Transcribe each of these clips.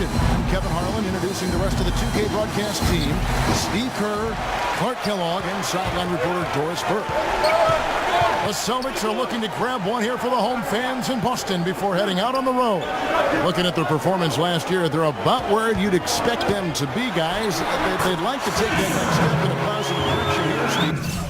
Boston. I'm Kevin Harlan introducing the rest of the 2K broadcast team. Steve Kerr, Clark Kellogg, and sideline reporter Doris Burke. The Celtics are looking to grab one here for the home fans in Boston before heading out on the road. Looking at their performance last year, they're about where you'd expect them to be, guys. They'd like to take that next step in a positive direction here, Steve.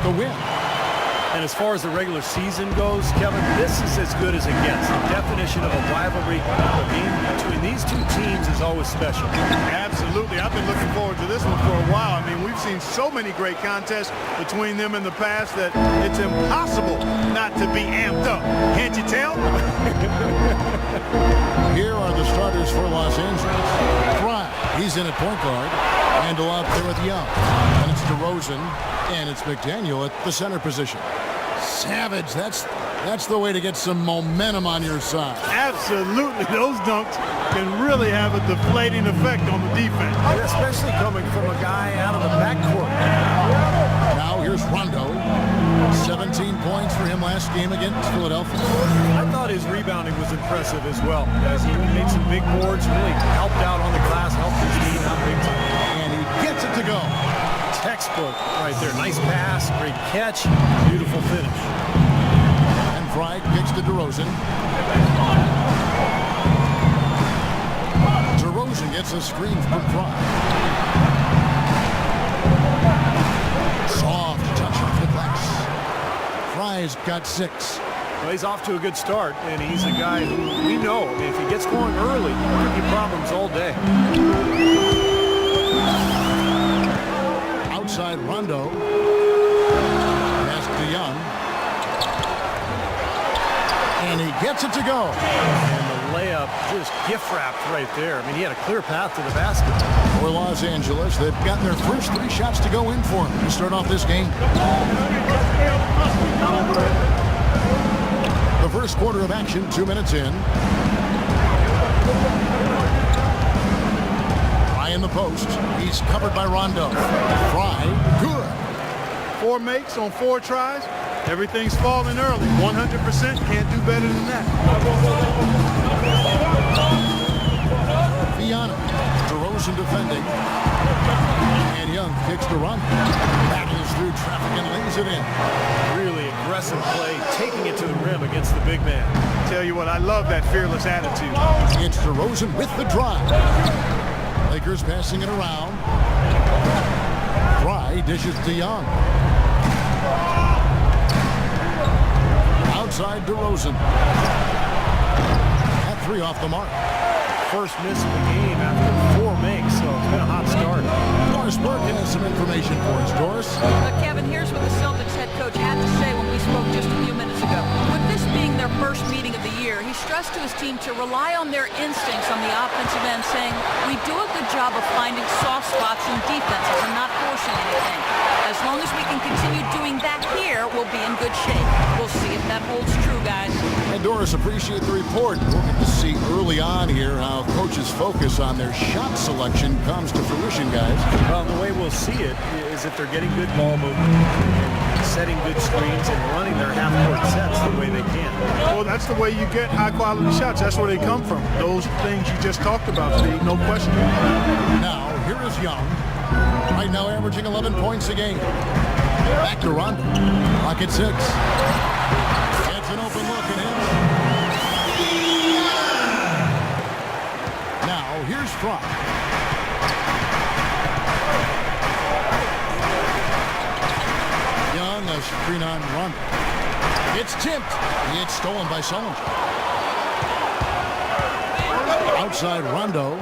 The win. And as far as the regular season goes, Kevin, this is as good as it gets. The definition of a rivalry game between these two teams is always special. Absolutely. I've been looking forward to this one for a while. I mean, we've seen so many great contests between them in the past that it's impossible not to be amped up. Can't you tell? Here are the starters for Los Angeles. Fry, he's in at point guard. Handle out there with Young. And it's DeRozan. And it's McDaniel at the center position. Savage, that's the way to get some momentum on your side. Absolutely. Those dunks can really have a deflating effect on the defense. Especially coming from a guy out of the backcourt. Now here's Rondo. 17 points for him last game against Philadelphia. I thought his rebounding was impressive as well, as he made some big boards, really helped out on the glass, helped his team out big time. And he gets it to go. Textbook right there. Nice pass, great catch, beautiful finish. And Fry kicks to DeRozan. DeRozan gets a screen from Fry. Soft touch off the glass. Fry's got 6. Well, he's off to a good start, and he's a guy who we know, if he gets going early, there could be problems all day. Outside Rondo. Pass to Young. And he gets it to go. And the layup just gift-wrapped right there. I mean, he had a clear path to the basket. For Los Angeles, they've gotten their first 3 shots to go in for him to start off this game. The first quarter of action, 2 minutes in. In the post. He's covered by Rondo. Fry, good. 4 makes on 4 tries. Everything's falling early. 100%. Can't do better than that. Viana. DeRozan defending. And Young kicks to Rondo. Battles through traffic and lays it in. Really aggressive play, taking it to the rim against the big man. Tell you what, I love that fearless attitude. It's DeRozan with the drive. Lakers passing it around. Fry dishes to Young. Outside DeRozan. At 3 off the mark. First miss of the game after 4 makes, so it's been a hot start. Doris Burke has some information for us. Doris? Kevin, here's what the Celtics head coach had to say when we spoke just a few minutes ago. With this being their first meeting of the year, he stressed to his team to rely on their instincts on the offensive end, saying, we do a good job of finding soft spots in defenses and not forcing anything. As long as we can continue doing that here, we'll be in good shape. We'll see if that holds true, guys. And Doris, appreciate the report. We'll get to see early on here how coaches focus on their shot selection comes to fruition, guys. Well, the way we'll see it is if they're getting good ball movement, and setting good screens, and running their half-court sets the way they can. Well, that's the way you get high-quality shots. That's where they come from. Those things you just talked about, Steve, no question. Now, here is Young. Right now averaging 11 points a game. Back to Rondo. Clock at 6. Gets an open look at him. Now, here's Fry. Young, a screen on Rondo. It's tipped. It's stolen by Sullinger. Outside Rondo.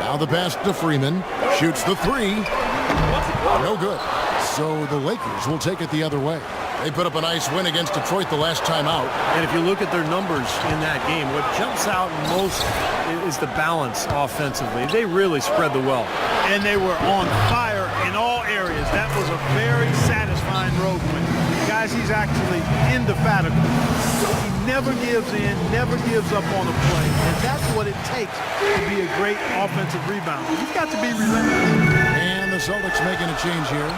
Now the pass to Freeman. Shoots the 3. No good. So the Lakers will take it the other way. They put up a nice win against Detroit the last time out. And if you look at their numbers in that game, what jumps out most is the balance offensively. They really spread the wealth. And they were on fire in all areas. That was a very satisfying road win. Guys guys he's actually indefatigable. He never gives in, never gives up on a play, and that's what it takes to be a great offensive rebounder. You've got to be relentless. And the Celtics making a change here.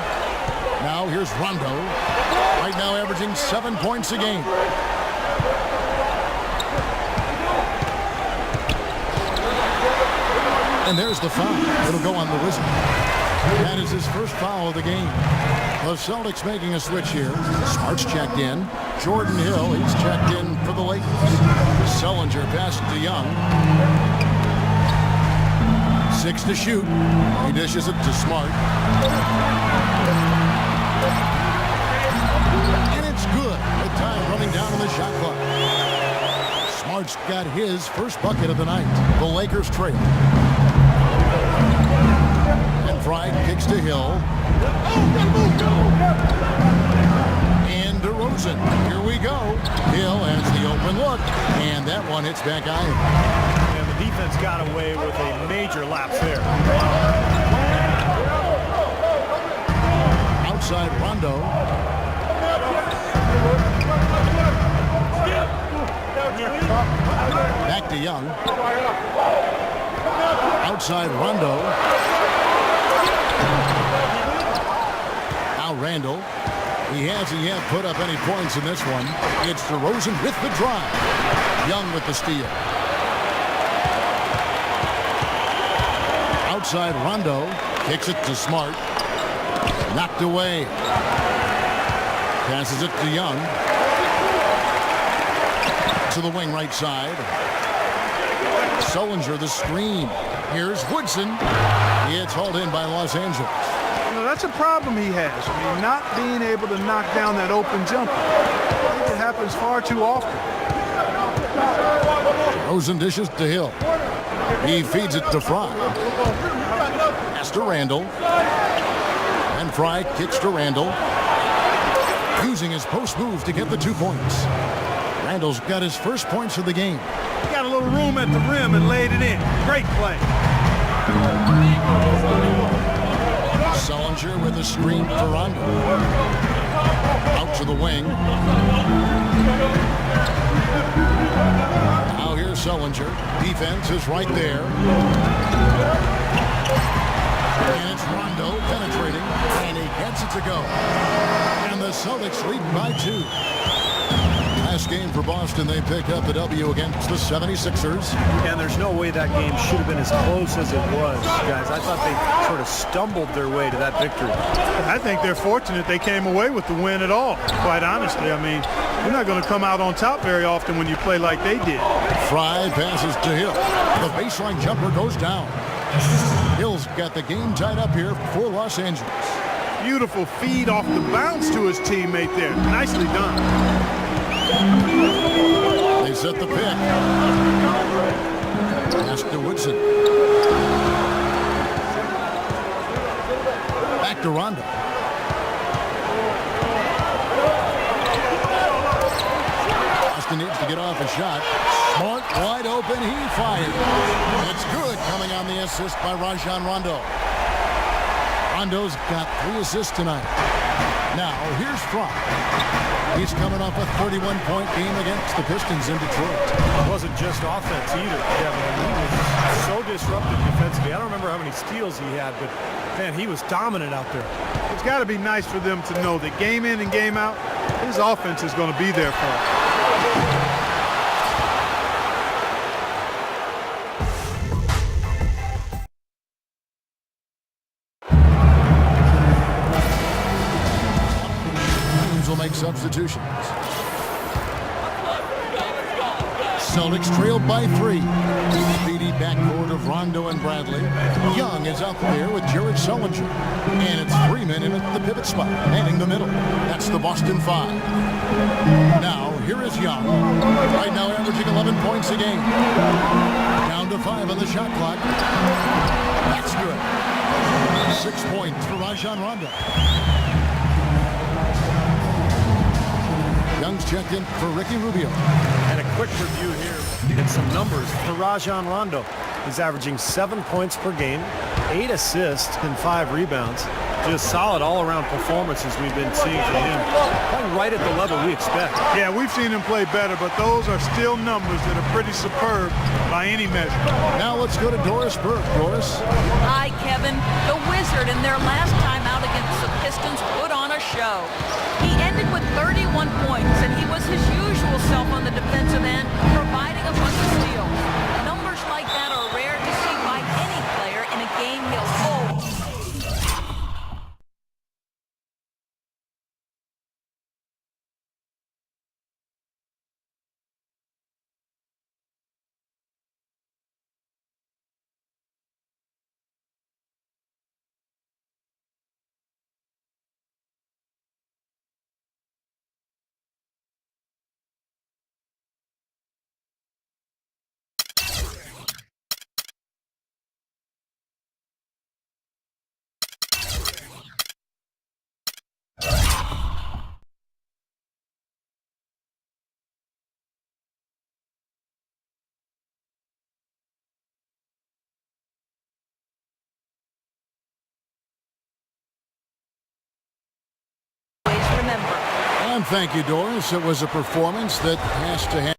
Now here's Rondo. Right now averaging 7 points a game. And there's the foul. It'll go on the Wizard. That is his first foul of the game. The Celtics making a switch here. Smart's checked in. Jordan Hill, he's checked in for the Lakers. Sullinger passes to Young. 6 to shoot. He dishes it to Smart. And it's good. The time running down on the shot clock. Smart's got his first bucket of the night. The Lakers trail. Fried kicks to Hill. And DeRozan. Here we go. Hill has the open look. And that one hits back iron. And the defense got away with a major lapse there. Outside Rondo. Back to Young. Outside Rondo. Now Randall. He hasn't yet put up any points in this one. It's DeRozan with the drive. Young with the steal. Outside Rondo. Kicks it to Smart. Knocked away. Passes it to Young. To the wing right side. Sullinger the screen. Here's Woodson. It's hauled in by Los Angeles. You know, that's a problem he has. I mean, not being able to knock down that open jumper. I think it happens far too often. Rosen dishes to Hill. He feeds it to Fry. Pass to Randall. And Fry kicks to Randall. Using his post move to get the 2 points. Randall's got his first points of the game. Got a little room at the rim and laid it in. Great play. Sullinger with a screen for Rondo. Out to the wing. Now here's Sullinger. Defense is right there. And it's Rondo penetrating. And he gets it to go. And the Celtics lead by 2. Last game for Boston, they picked up the W against the 76ers. And there's no way that game should have been as close as it was, guys. I thought they sort of stumbled their way to that victory. I think they're fortunate they came away with the win at all, quite honestly. I mean, you're not going to come out on top very often when you play like they did. Fry passes to Hill. The baseline jumper goes down. Hill's got the game tied up here for Los Angeles. Beautiful feed off the bounce to his teammate there. Nicely done. They set the pick. Pass to Woodson. Back to Rondo. Boston needs to get off a shot. Smart, wide open, he fires. It's good, coming on the assist by Rajon Rondo. Rondo's got 3 assists tonight. Now, here's Fry. He's coming off a 31-point game against the Pistons in Detroit. It wasn't just offense either, Kevin. He was so disruptive defensively. I don't remember how many steals he had, but, man, he was dominant out there. It's got to be nice for them to know that game in and game out, his offense is going to be there for him. Make substitutions. Celtics trailed by 3. Speedy backcourt of Rondo and Bradley. Young is out there with Jared Sullinger. And it's Freeman in at the pivot spot, manning the middle. That's the Boston 5. Now, here is Young. Right now averaging 11 points a game. Down to 5 on the shot clock. That's good. 6 points for Rajon Rondo. Young's checked in for Ricky Rubio. And a quick review here. Get some numbers for Rajon Rondo. He's averaging 7 points per game, 8 assists, and 5 rebounds. Just solid all-around performances we've been seeing from him. Playing right at the level we expect. Yeah, we've seen him play better, but those are still numbers that are pretty superb by any measure. Now let's go to Doris Burke. Doris? Hi, Kevin. The Wizard in their last time out against the Pistons put on a show. He ended with 31 points, and he was his usual self on the defensive end, providing a bunch of steals. Numbers like that are rare to see by any player in a game he'll hold. Remember. And thank you, Doris. It was a performance that has to have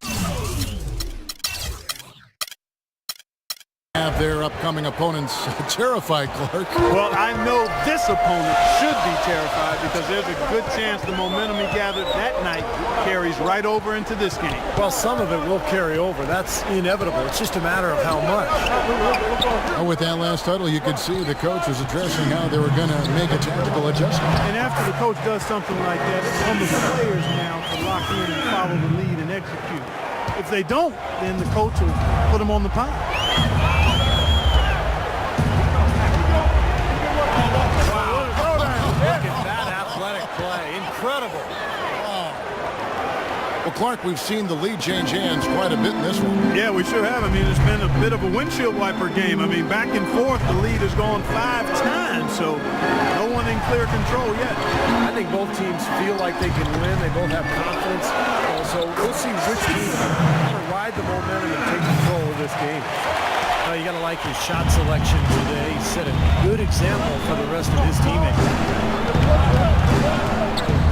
their upcoming opponents terrified, Clark. Well, I know this opponent should be terrified because there's a good chance the momentum he gathered that night carries right over into this game. Well, some of it will carry over. That's inevitable. It's just a matter of how much. Oh, with that last huddle, you could see the coach was addressing how they were going to make a tactical adjustment. And after the coach does something like that, it's on the players now to lock in and follow the lead and execute. If they don't, then the coach will put them on the pound. Incredible. Well, Clark, we've seen the lead change hands quite a bit in this one. Yeah, we sure have. I mean, it's been a bit of a windshield wiper game. I mean, back and forth, the lead has gone 5 times, so no one in clear control yet. I think both teams feel like they can win. They both have confidence. So we'll see which team kind of ride the momentum and take control of this game. You got to like his shot selection today. He set a good example for the rest of his teammates.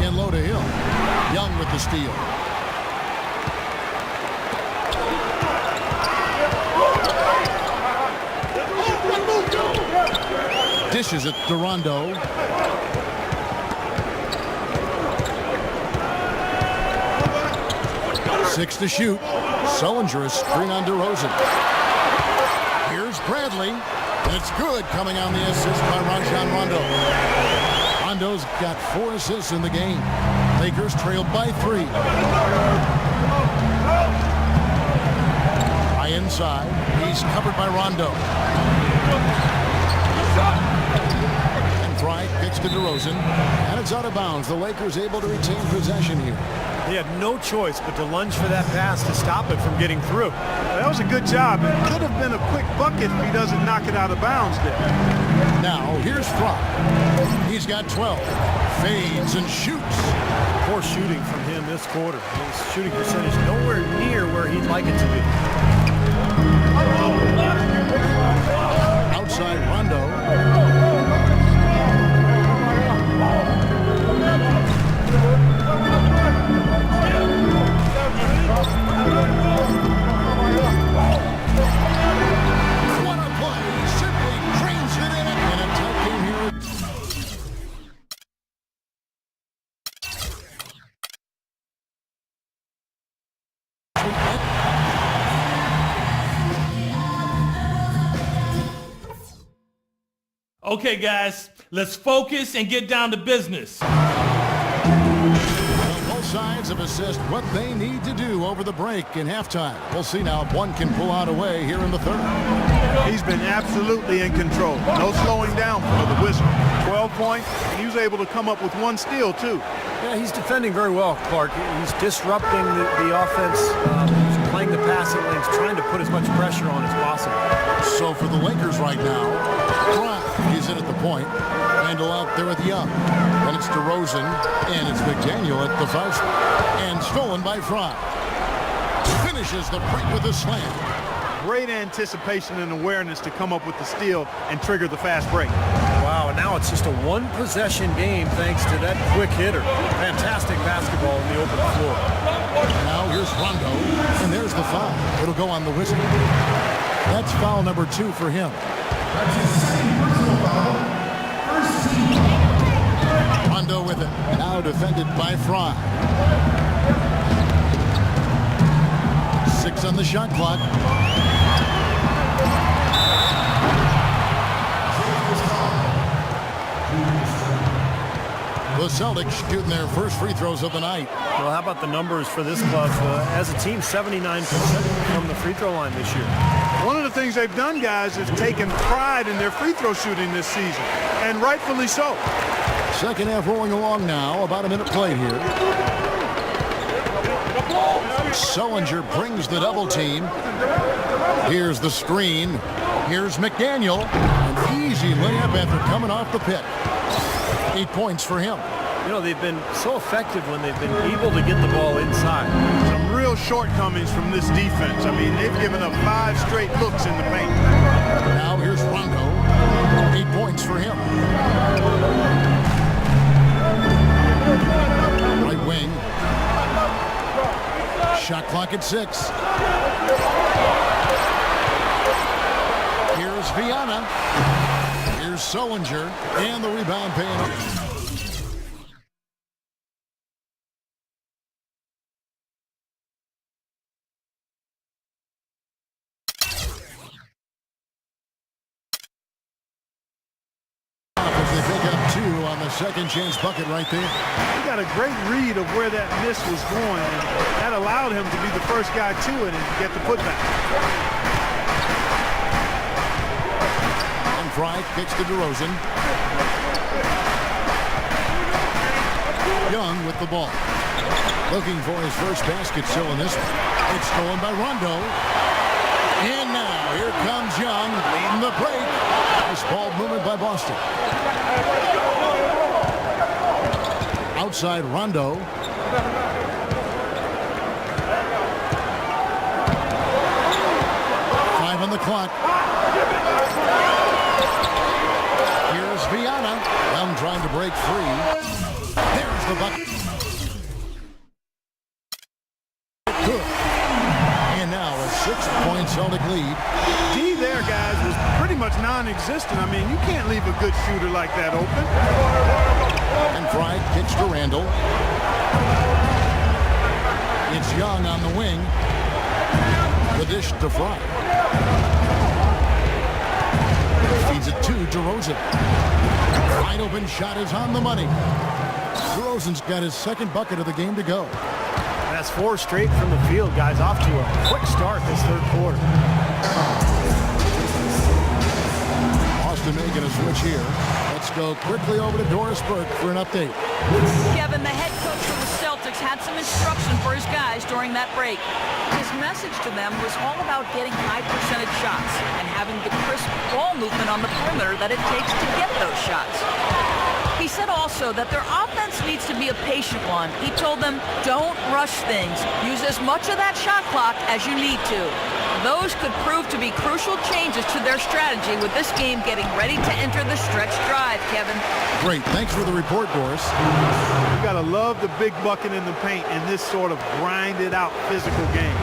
In low to Hill. Young with the steal. Dishes it to Rondo. Six to shoot. Sullinger is screen on DeRozan. Here's Bradley. And it's good coming on the assist by Rajon Rondo. Rondo's got 4 assists in the game. Lakers trailed by 3. High inside. He's covered by Rondo. And Thrive kicks to DeRozan. And it's out of bounds. The Lakers able to retain possession here. He had no choice but to lunge for that pass to stop it from getting through. That was a good job. It could have been a quick bucket if he doesn't knock it out of bounds there. Now, here's Frock. He's got 12. Fades and shoots. Poor shooting from him this quarter. His shooting percentage nowhere near where he'd like it to be. Outside Rondo. What a play. Simply drains it in. And a tight game here. Okay, guys, let's focus and get down to business. Both sides have assessed what they need to do over the break in halftime. We'll see now if one can pull out a way here in the third. He's been absolutely in control. No slowing down for the Wizard. 12 points, and he was able to come up with 1 steal, too. Yeah, he's defending very well, Clark. He's disrupting the offense, he's playing the passing lanes, trying to put as much pressure on as possible. So for the Lakers right now, Brock is in at the point. Randall out there with Young. Then it's DeRozan, and it's McDaniel at the 5 spot. And stolen by Fry. Finishes the break with a slam. Great anticipation and awareness to come up with the steal and trigger the fast break. Wow, Now it's just a one-possession game thanks to that quick hitter. Fantastic basketball in the open floor. Now here's Rondo, and there's the foul. It'll go on the whistle. That's foul number 2 for him. Rondo with it. Now defended by Fry. 6 on the shot clock. The Celtics shooting their first free throws of the night. Well, how about the numbers for this club? As a team, 79% from the free throw line this year. One of the things they've done, guys, is taken pride in their free throw shooting this season, and rightfully so. Second half rolling along now. About a minute played here. Sullinger brings the double team. Here's the screen. Here's McDaniel. An easy layup after coming off the pick. 8 points for him. You know, they've been so effective when they've been able to get the ball inside. Some real shortcomings from this defense. I mean, they've given up 5 straight looks in the paint. Now here's Rondo. 8 points for him. Right wing. Shot clock at 6. Here's Viana. Here's Sullinger, and the rebound paying off. They pick up 2 on the second chance bucket right there. He got a great read of where that miss was going, and that allowed him to be the first guy to it and get the putback. Fry kicks to DeRozan. Young with the ball. Looking for his first basket still in this one. It's stolen by Rondo. And now here comes Young leading the break. Nice ball movement by Boston. Outside Rondo. Five on the clock. Viana, Young trying to break free. There's the bucket. Good. And now a 6-point Celtic lead. D there, guys, was pretty much non-existent. I mean, you can't leave a good shooter like that open. And Fry kicks to Randall. It's Young on the wing. The dish to Fry. Feeds it to DeRozan. Wide open shot is on the money. DeRozan's got his second bucket of the game to go. That's 4 straight from the field, guys. Off to a quick start this third quarter. Boston making a switch here. Let's go quickly over to Doris Burke for an update. Kevin, the head coach for the Celtics, had some instruction for his guys during that break. His message to them was all about getting high percentage shots and having the crisp ball movement on the perimeter that it takes to get those shots. He said also that their offense needs to be a patient one. He told them, don't rush things. Use as much of that shot clock as you need to. Those could prove to be crucial changes to their strategy with this game getting ready to enter the stretch drive, Kevin. Great. Thanks for the report, Doris. You got to love the big bucket in the paint in this sort of grinded out physical game.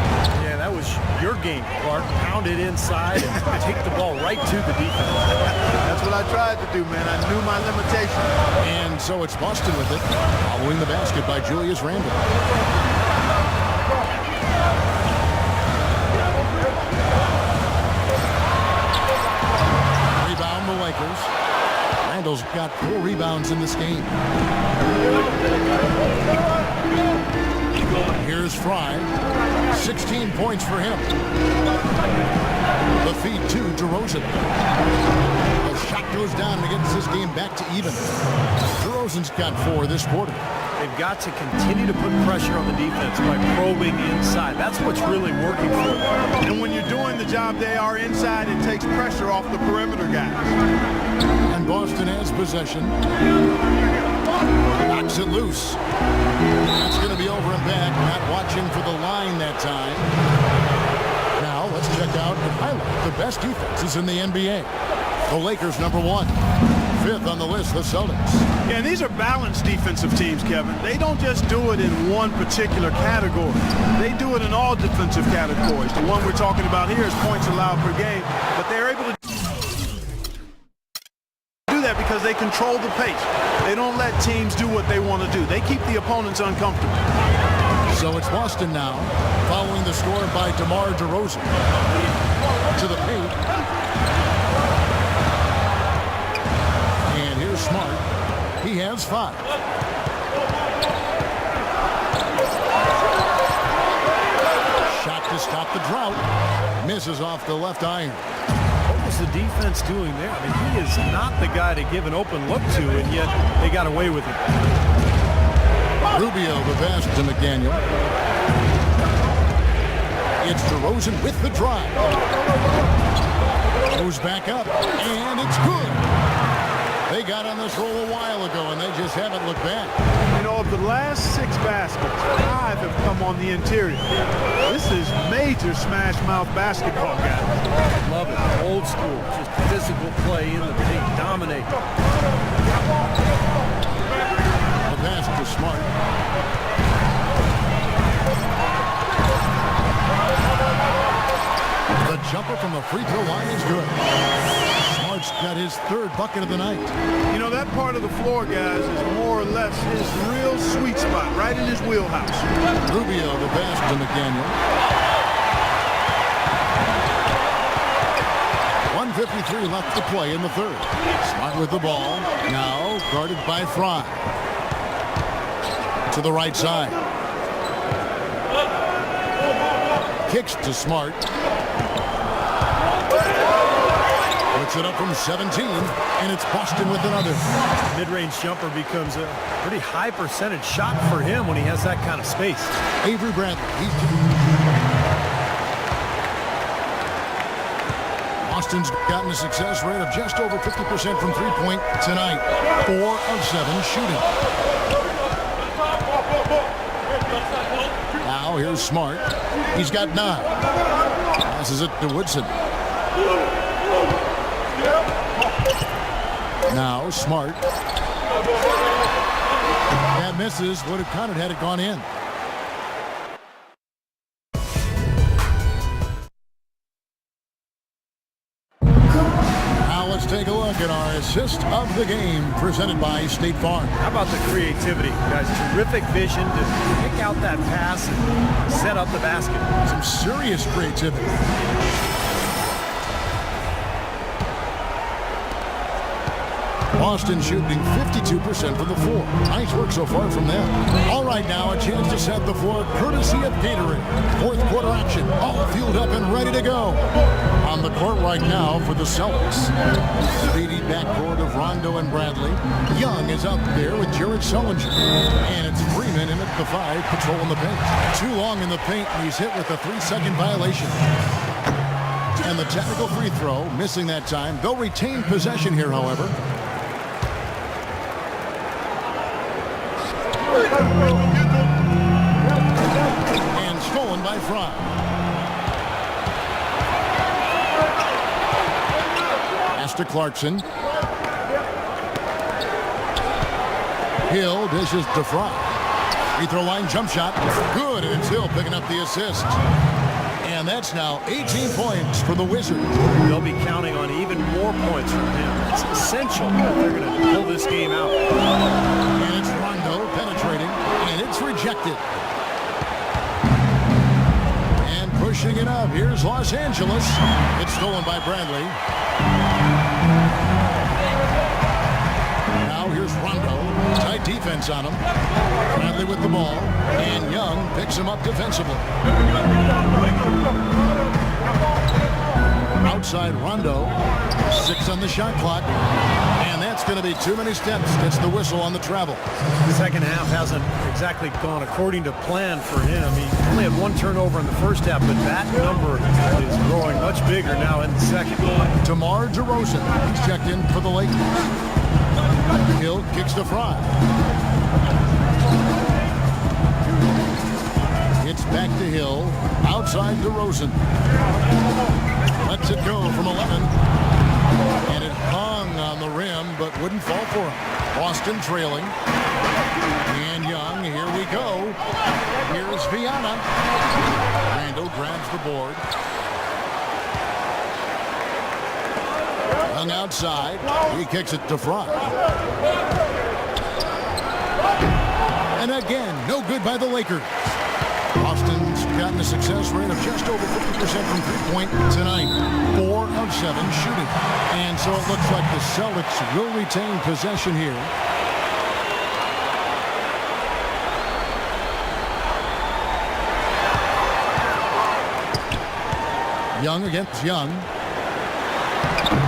Yeah, that was your game, Clark. Pound it inside and take the ball right to the defense. That's what I tried to do, man. I knew my limitations. And so it's Boston with it, following the basket by Julius Randle. Rebound the Lakers. Randle's got 4 rebounds in this game. Here's Fry. 16 points for him. The feed to DeRozan. The shot goes down and gets this game back to even. DeRozan's got 4 this quarter. They've got to continue to put pressure on the defense by probing inside. That's what's really working for them. And when you're doing the job they are inside, it takes pressure off the perimeter guys. And Boston has possession. Knocks it loose. That's going to be over and back. Not watching for the line that time. Now let's check out and highlight the best defenses in the NBA. The Lakers number 1. 5th on the list, the Celtics. Yeah, and these are balanced defensive teams, Kevin. They don't just do it in one particular category. They do it in all defensive categories. The one we're talking about here is points allowed per game, but they're able to do that because they control the pace. They don't let teams do what they want to do. They keep the opponents uncomfortable. So it's Boston now, following the score by DeMar DeRozan. To the paint. And here's Smart. He has 5. Shot to stop the drought. Misses off the left iron. What was the defense doing there? I mean, he is not the guy to give an open look to, and yet they got away with it. Rubio the pass to McDaniel. It's DeRozan with the drive. Goes back up, and it's good. They got on this roll a while ago, and they just haven't looked back. You know, of the last 6 baskets, 5 have come on the interior. This is major smash-mouth basketball, guys. Love it. Old school. Just physical play in the paint. Dominate. The pass to Smart. The jumper from the free throw line is good. Smart's got his 3rd bucket of the night. You know, that part of the floor, guys, is more or less his real sweet spot, right in his wheelhouse. Rubio the pass to McDaniel. 1:53 left to play in the 3rd. Smart with the ball. Now guarded by Fry. To the right side. Kicks to Smart. Puts it up from 17, and it's Boston with another. Mid-range jumper becomes a pretty high percentage shot for him when he has that kind of space. Avery Bradley. Boston's gotten a success rate of just over 50% from three-point tonight. 4 of 7 shooting. Now here's Smart. He's got 9. Passes it to Woodson. Now Smart. That misses. Would have counted had it gone in. Now let's take a look at our assist of the game presented by State Farm. How about the creativity, guys? Terrific vision to pick out that pass and set up the basket. Some serious creativity. Boston shooting 52% from the floor. Nice work so far from them. All right, now a chance to set the floor courtesy of Gatorade. 4th quarter action, all fueled up and ready to go. On the court right now for the Celtics. Speedy backcourt of Rondo and Bradley. Young is out there with Jared Sullinger. And it's Freeman in at the 5, patrolling the paint. Too long in the paint, and he's hit with a 3-second violation. And the technical free throw, missing that time. They'll retain possession here, however. And stolen by Fry. Pass to Clarkson. Hill dishes to Fry. Free throw line jump shot. Good, and it's Hill picking up the assist. And that's now 18 points for the Wizards. They'll be counting on even more points from him. It's essential that they're going to pull this game out. And it's Rondo penetrating, and it's rejected. And pushing it up. Here's Los Angeles. It's stolen by Bradley. Now here's Rondo. Tight defense on him. Bradley with the ball. And Young picks him up defensively. Outside Rondo. 6 on the shot clock. And that's going to be too many steps. Gets the whistle on the travel. The second half hasn't exactly gone according to plan for him. He only had 1 turnover in the first half, but that number is growing much bigger now in the second. DeMar DeRozan. He's checked in for the Lakers. Hill kicks to Fry. It's back to Hill. Outside. outside DeRozan. Lets it go from 11. And it hung on the rim, but wouldn't fall for him. Boston trailing. And Young, here we go. Here's Viana. Randall grabs the board. Young outside. He kicks it to Fry. And again, no good by the Lakers. Boston's gotten a success rate of just over 50% from three-point tonight. 4 of 7 shooting. And so it looks like the Celtics will retain possession here. Young against Young.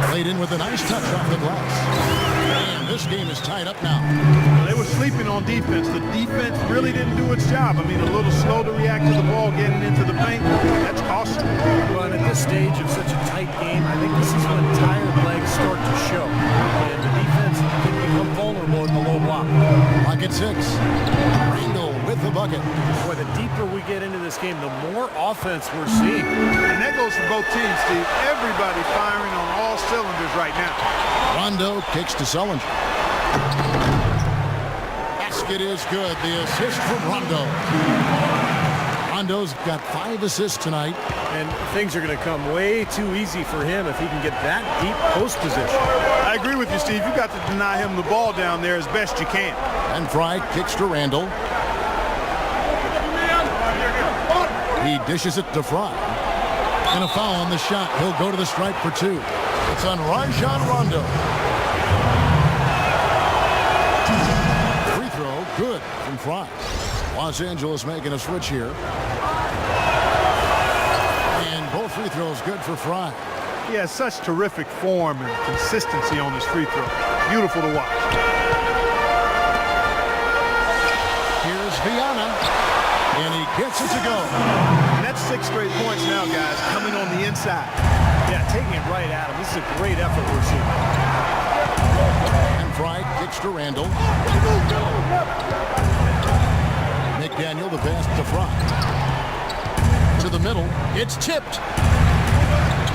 Played in with a nice touch off the glass. And this game is tied up now. They were sleeping on defense. The defense really didn't do its job. I mean, a little slow to react to the ball getting into the paint. That's costly. But at this stage of such a tight game, I think this is when tired legs start to show. And the defense can become vulnerable in the low block. Pocket 6. Randall with the bucket. Boy, the deeper we get into this game, the more offense we're seeing. And that goes for both teams, Steve. Everybody firing on all cylinders right now. Rondo kicks to Sullinger. Basket is good. The assist from Rondo. Rondo's got 5 assists tonight. And things are going to come way too easy for him if he can get that deep post position. I agree with you, Steve. You got to deny him the ball down there as best you can. And Fry kicks to Randall. He dishes it to Fry. And a foul on the shot. He'll go to the stripe for 2. It's on Rajon Rondo. Free throw, good from Fry. Los Angeles making a switch here. And both free throws good for Fry. He has such terrific form and consistency on his free throw. Beautiful to watch. Here's Viana. And he gets it to go. And that's 6 straight points now, guys, coming on the inside. Yeah, taking it right at him. This is a great effort we're seeing. And Fry kicks to Randall. McDaniel, the pass to Fry. To the middle. It's tipped.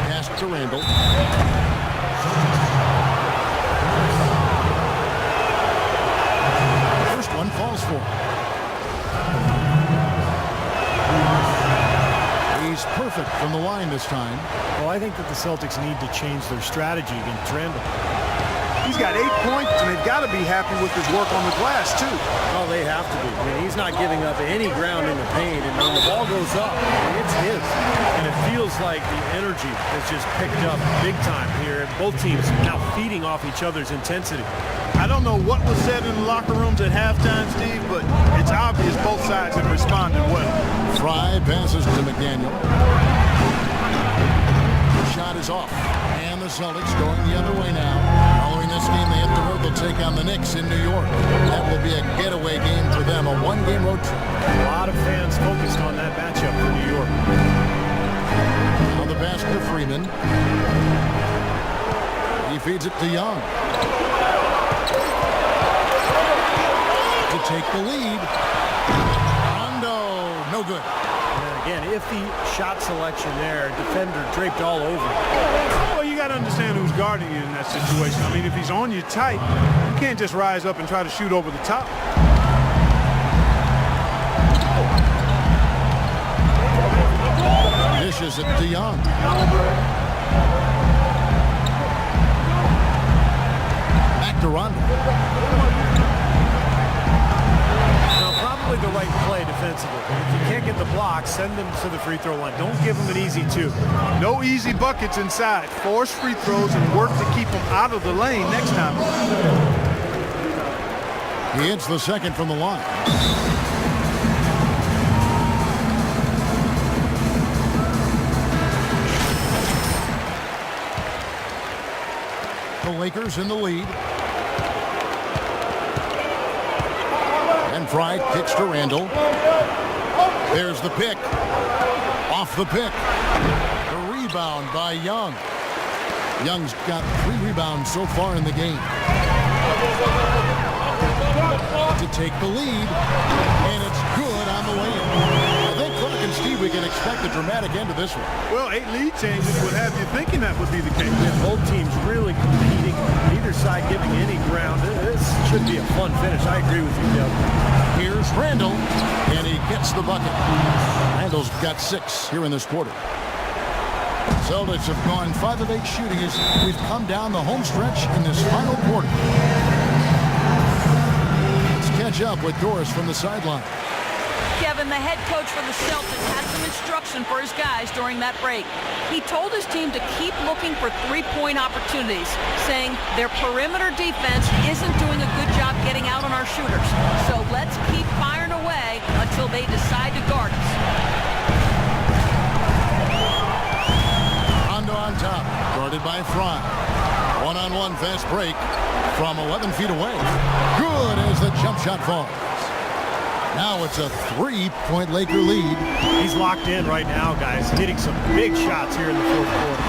Pass to Randall. First one falls for him. He's perfect from the line this time. Well, I think that the Celtics need to change their strategy against Randall. He's got 8 points, and they've got to be happy with his work on the glass, too. Well, they have to be. I mean, he's not giving up any ground in the paint, and when the ball goes up, I mean, it's his. And it feels like the energy has just picked up big time here. Both teams now feeding off each other's intensity. I don't know what was said in the locker rooms at halftime, Steve, but it's obvious both sides have responded well. Fry passes to McDaniel. Shot is off. And the Celtics going the other way now. Following this game, they hit the road. They'll take on the Knicks in New York. That will be a getaway game for them, a one-game road trip. A lot of fans focused on that matchup for New York. Now the pass to Freeman. He feeds it to Young. To take the lead. Rondo, no good. And again, iffy shot selection there. Defender draped all over. Well, you got to understand who's guarding you in that situation. I mean, if he's on you tight, you can't just rise up and try to shoot over the top. Dishes it to Young. Back to Rondo. Probably the right play defensively. If you can't get the block, send them to the free throw line. Don't give them an easy 2. No easy buckets inside. Force free throws and work to keep them out of the lane next time. He hits the second from the line. The Lakers in the lead. And Fry kicks to Randall. There's the pick. Off the pick. The rebound by Young. Young's got 3 rebounds so far in the game. To take the lead. And it's good on the way in. I think Clark thinking, Steve, we can expect a dramatic end to this one. Well, 8 lead changes would have you thinking that would be the case. Yeah, both teams really competing, neither side giving any ground. This should be a fun finish. I agree with you, Dale. Here's Randall, and he gets the bucket. Randall's got 6 here in this quarter. Celtics have gone 5 of 8 shooting as we've come down the home stretch in this final quarter. Let's catch up with Doris from the sideline. Kevin, the head coach for the Celtics, had some instruction for his guys during that break. He told his team to keep looking for three-point opportunities, saying their perimeter defense isn't doing a good job getting out on our shooters. So let's keep firing away until they decide to guard us. On top, guarded by Fry. One-on-one fast break from 11 feet away. Good as the jump shot falls. Now it's a 3-point Laker lead. He's locked in right now, guys, hitting some big shots here in the fourth quarter.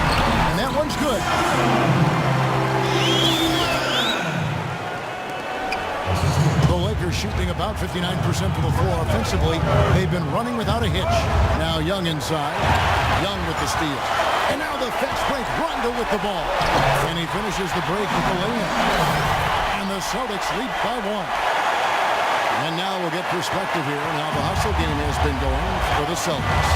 And that one's good. The Lakers shooting about 59% from the floor offensively. They've been running without a hitch. Now Young inside. Young with the steal. And now the fast break, Rondo with the ball. And he finishes the break with the lay-in. And the Celtics lead by 1. And now we'll get perspective here on how the hustle game has been going for the Celtics.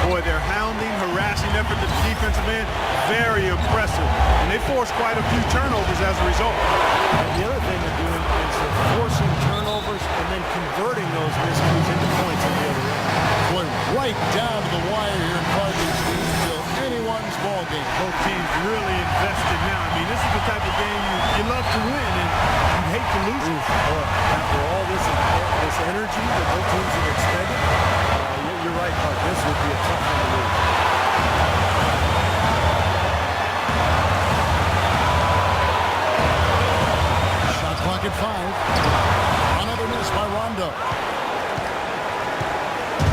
Boy, their hounding, harassing effort to the defensive end, very impressive. And they forced quite a few turnovers as a result. And the other thing they're doing is they're forcing turnovers and then converting those miscues into points on the other end. Boy, right down to the wire here in Cardiff, Steve. Anyone's ball game. Both teams really invested now. I mean, this is the type of game you love to win and you hate to lose it. After all this energy that both teams have expended, you're right, Clark. This would be a tough one to lose. Shot clock at 5. Another miss by Rondo.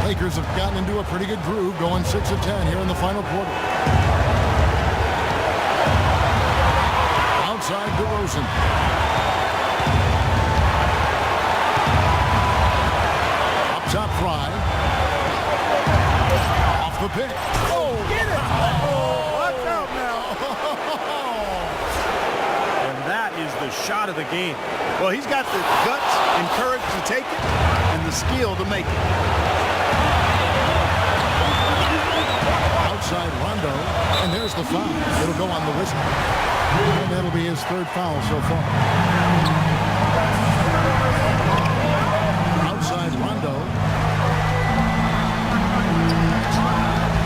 Lakers have gotten into a pretty good groove, going 6 of 10 here in the final quarter. Outside DeRozan. Up top, Fry. Off the pick. Oh, get it! Oh, watch out now. And that is the shot of the game. Well, he's got the guts and courage to take it and the skill to make it. Outside Rondo, and there's the foul. It'll go on the wrist. And that'll be his 3rd foul so far. Outside Rondo.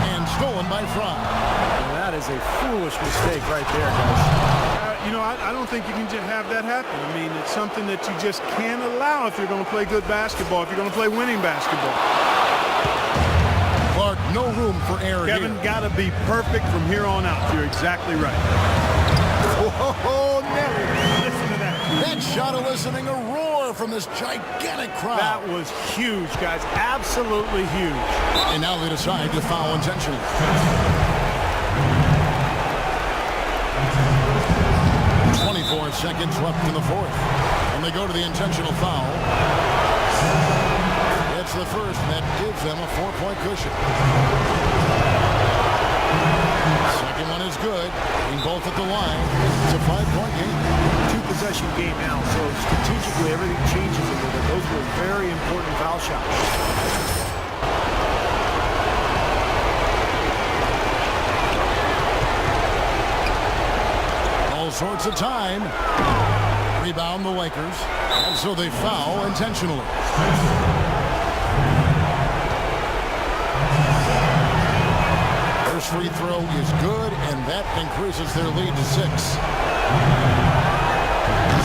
And stolen by Fry. And that is a foolish mistake right there, guys. You know, I don't think you can just have that happen. I mean, it's something that you just can't allow if you're going to play good basketball, if you're going to play winning basketball. Clark, no room for error Kevin, here. got to be perfect from here on out. You're exactly right. Oh, Nelly, listen to that. That shot eliciting a roar from this gigantic crowd. That was huge, guys. Absolutely huge. And now they decide to foul intentionally. 24 seconds left in the fourth. And they go to the intentional foul. It's the first, and that gives them a 4-point cushion. Second one is good. Being both at the line. It's a 5-point game. 2-possession game now, so strategically everything changes a little bit. Those were very important foul shots. All sorts of time. Rebound the Lakers. And so they foul intentionally. First free throw is good, and that increases their lead to 6.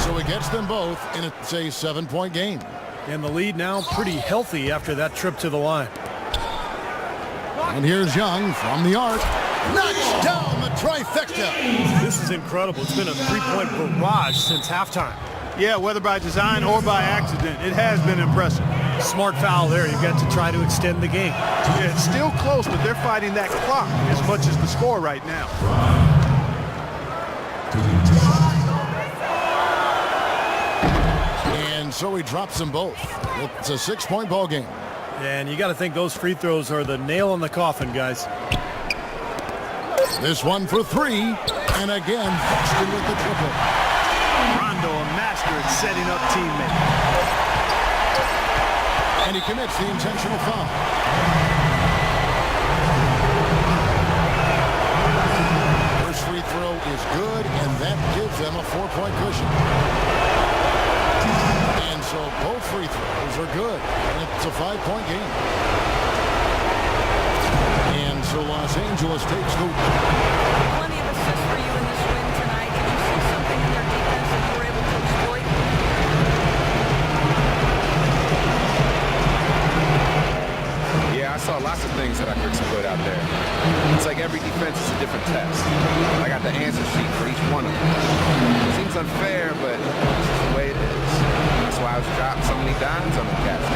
So it gets them both, and it's a 7-point game. And the lead now pretty healthy after that trip to the line. And here's Young from the arc. Knocks down the trifecta. This is incredible. It's been a 3-point barrage since halftime. Yeah, whether by design or by accident, it has been impressive. Smart foul there. You've got to try to extend the game. Yeah, it's still close, but they're fighting that clock as much as the score right now. And so he drops them both. It's a 6-point ball game. And you got to think those free throws are the nail in the coffin, guys. This one for three. And again, Boston with the triple. Rondo, a master at setting up teammates. And he commits the intentional foul. First free throw is good, and that gives them a 4-point cushion. And so both free throws are good. And it's a 5-point game. And so Los Angeles takes the... Plenty of assists for you in this win tonight. Did you see something in their defense that you were able to exploit? Yeah, I saw lots of things that I could exploit out there. It's like every defense is a different test. I got the answer sheet for each one of them. It seems unfair, but it's just the way it is. That's why I was dropping so many dimes on the cast.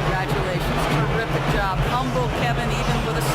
Congratulations. Terrific job. Humble, Kevin, even with a